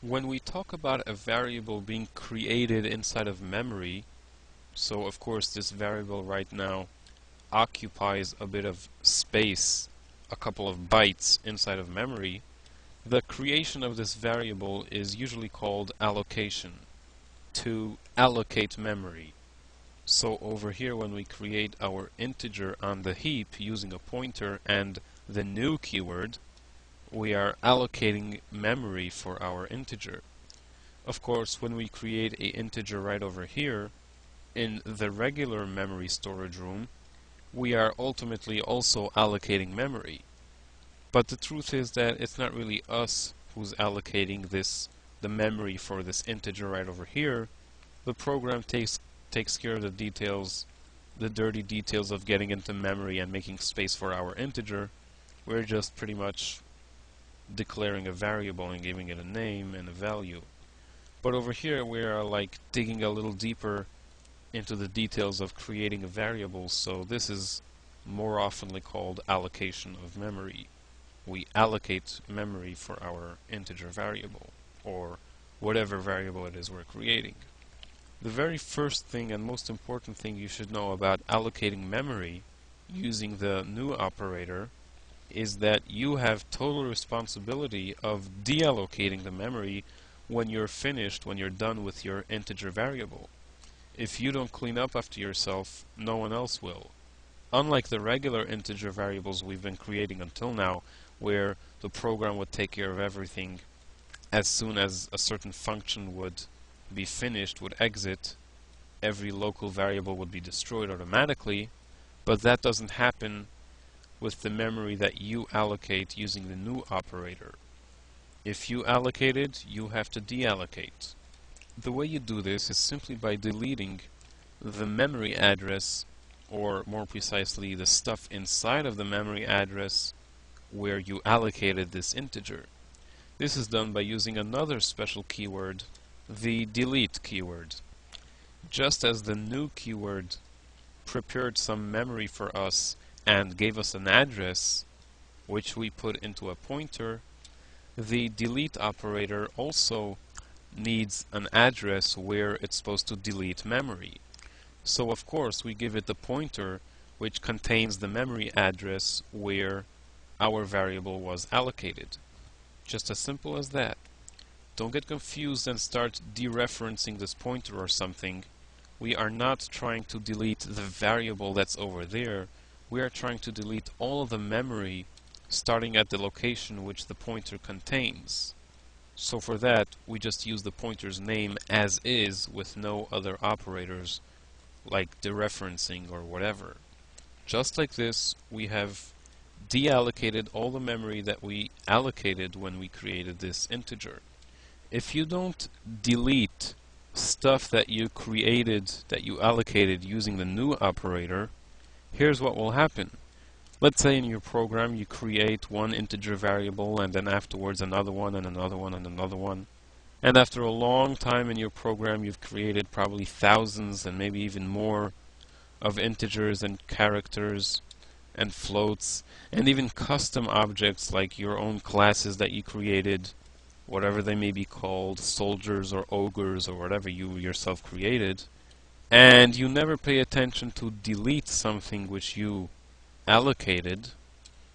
When we talk about a variable being created inside of memory, so of course this variable right now occupies a bit of space, a couple of bytes inside of memory, the creation of this variable is usually called allocation, to allocate memory. So over here when we create our integer on the heap using a pointer and the new keyword, we are allocating memory for our integer. Of course, when we create an integer right over here, in the regular memory storage room, we are ultimately also allocating memory. But the truth is that it's not really us who's allocating the memory for this integer right over here. The program takes care of the details, the dirty details of getting into memory and making space for our integer. We're just pretty much declaring a variable and giving it a name and a value. But over here we are like digging a little deeper into the details of creating a variable, so this is more oftenly called allocation of memory. We allocate memory for our integer variable, or whatever variable it is we're creating. The very first thing and most important thing you should know about allocating memory using the new operator is that you have total responsibility of deallocating the memory when you're finished, when you're done with your integer variable. If you don't clean up after yourself, no one else will. Unlike the regular integer variables we've been creating until now, where the program would take care of everything as soon as a certain function would be finished, would exit, every local variable would be destroyed automatically, but that doesn't happen with the memory that you allocate using the new operator. If you allocate it, you have to deallocate. The way you do this is simply by deleting the memory address, or more precisely the stuff inside of the memory address where you allocated this integer. This is done by using another special keyword, the delete keyword. Just as the new keyword prepared some memory for us and gave us an address which we put into a pointer, the delete operator also needs an address where it's supposed to delete memory. So of course we give it the pointer which contains the memory address where our variable was allocated. Just as simple as that. Don't get confused and start dereferencing this pointer or something. We are not trying to delete the variable that's over there. We are trying to delete all of the memory starting at the location which the pointer contains. So for that, we just use the pointer's name as is with no other operators like dereferencing or whatever. Just like this, we have deallocated all the memory that we allocated when we created this integer. If you don't delete stuff that you created, that you allocated using the new operator, here's what will happen. Let's say in your program you create one integer variable and then afterwards another one and another one and another one. And after a long time in your program you've created probably thousands and maybe even more of integers and characters and floats and even custom objects like your own classes that you created, whatever they may be called, soldiers or ogres or whatever you yourself created, and you never pay attention to delete something which you allocated.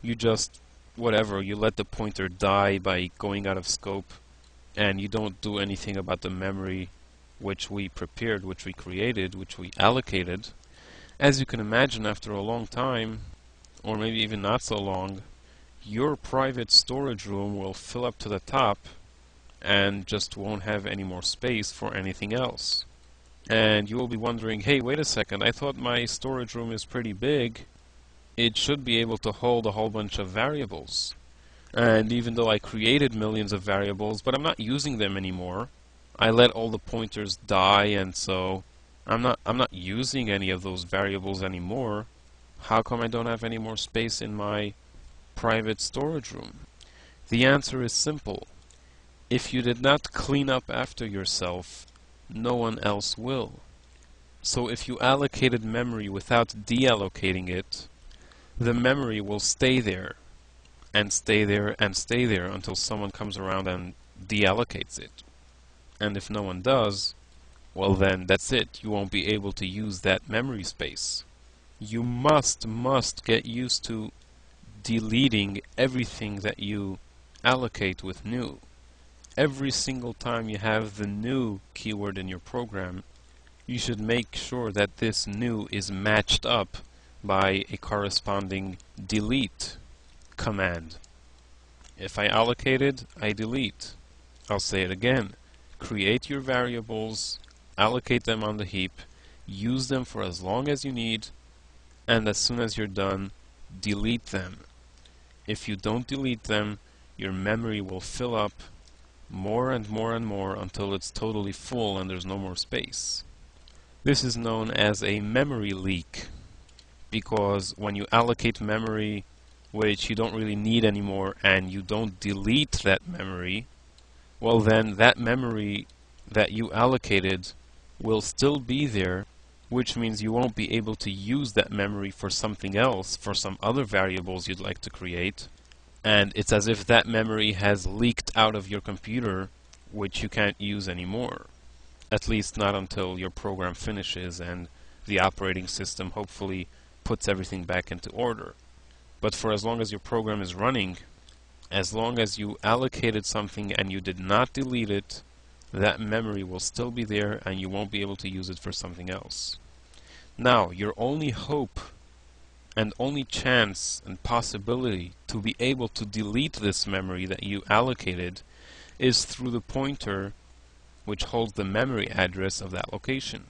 You just, whatever, you let the pointer die by going out of scope, and you don't do anything about the memory which we prepared, which we created, which we allocated. As you can imagine, after a long time, or maybe even not so long, your private storage room will fill up to the top and just won't have any more space for anything else. And you will be wondering, hey, wait a second, I thought my storage room is pretty big. It should be able to hold a whole bunch of variables. And even though I created millions of variables, but I'm not using them anymore, I let all the pointers die, and so I'm not using any of those variables anymore. How come I don't have any more space in my private storage room? The answer is simple. If you did not clean up after yourself, no one else will. So if you allocated memory without deallocating it, the memory will stay there and stay there and stay there until someone comes around and deallocates it. And if no one does, well then that's it. You won't be able to use that memory space. You must get used to deleting everything that you allocate with new. Every single time you have the new keyword in your program, you should make sure that this new is matched up by a corresponding delete command. If I allocated, I delete. I'll say it again. Create your variables, allocate them on the heap, use them for as long as you need, and as soon as you're done, delete them. If you don't delete them, your memory will fill up more and more and more until it's totally full and there's no more space. This is known as a memory leak, because when you allocate memory which you don't really need anymore and you don't delete that memory, well then that memory that you allocated will still be there, which means you won't be able to use that memory for something else, for some other variables you'd like to create, and it's as if that memory has leaked out of your computer, which you can't use anymore. At least not until your program finishes and the operating system hopefully puts everything back into order. But for as long as your program is running, as long as you allocated something and you did not delete it, that memory will still be there and you won't be able to use it for something else. Now, your only hope and only chance and possibility to be able to delete this memory that you allocated is through the pointer which holds the memory address of that location.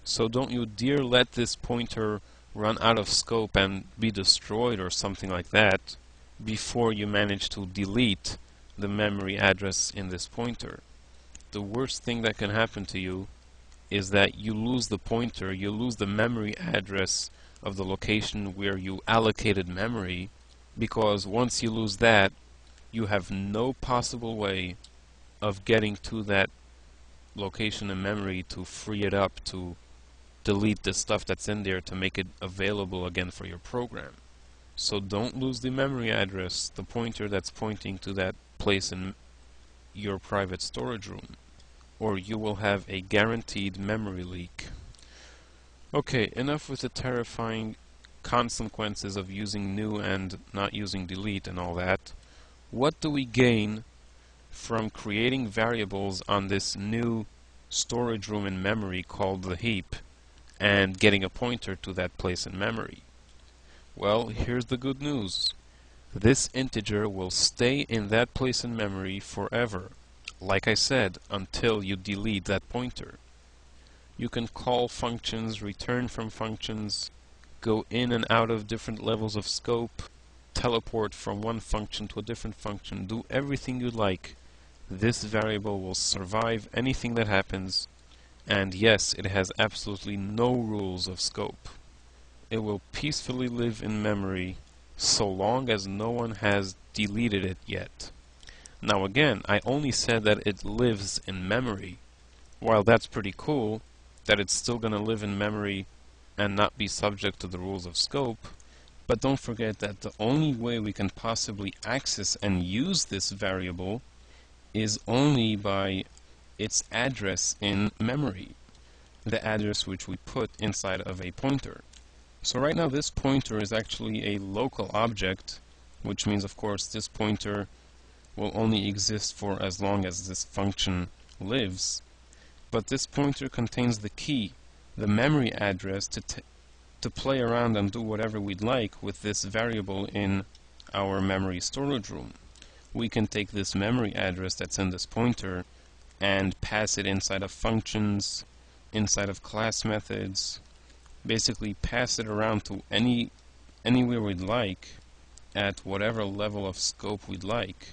So don't you dare let this pointer run out of scope and be destroyed or something like that before you manage to delete the memory address in this pointer. The worst thing that can happen to you is that you lose the pointer, you lose the memory address of the location where you allocated memory, because once you lose that, you have no possible way of getting to that location in memory to free it up, to delete the stuff that's in there, to make it available again for your program. So don't lose the memory address, the pointer that's pointing to that place in your private storage room, or you will have a guaranteed memory leak. Okay, enough with the terrifying consequences of using new and not using delete and all that. What do we gain from creating variables on this new storage room in memory called the heap and getting a pointer to that place in memory? Well, here's the good news. This integer will stay in that place in memory forever, like I said, until you delete that pointer. You can call functions, return from functions, go in and out of different levels of scope, teleport from one function to a different function, do everything you like. This variable will survive anything that happens, and yes, it has absolutely no rules of scope. It will peacefully live in memory so long as no one has deleted it yet. Now again, I only said that it lives in memory. While that's pretty cool, that it's still going to live in memory and not be subject to the rules of scope, but don't forget that the only way we can possibly access and use this variable is only by its address in memory, the address which we put inside of a pointer. So right now this pointer is actually a local object, which means of course this pointer will only exist for as long as this function lives. But this pointer contains the key, the memory address, to play around and do whatever we'd like with this variable in our memory storage room. We can take this memory address that's in this pointer and pass it inside of functions, inside of class methods, basically pass it around to anywhere we'd like at whatever level of scope we'd like.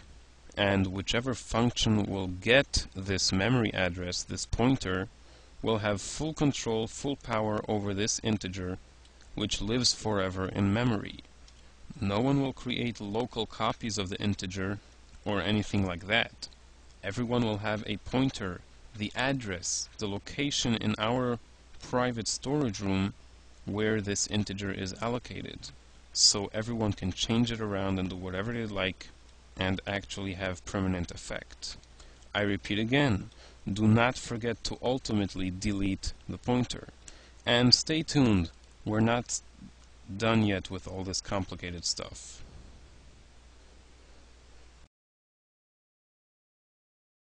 And whichever function will get this memory address, this pointer, will have full control, full power over this integer, which lives forever in memory. No one will create local copies of the integer or anything like that. Everyone will have a pointer, the address, the location in our private storage room where this integer is allocated. So everyone can change it around and do whatever they like and actually have permanent effect. I repeat again, do not forget to ultimately delete the pointer. And stay tuned, we're not done yet with all this complicated stuff.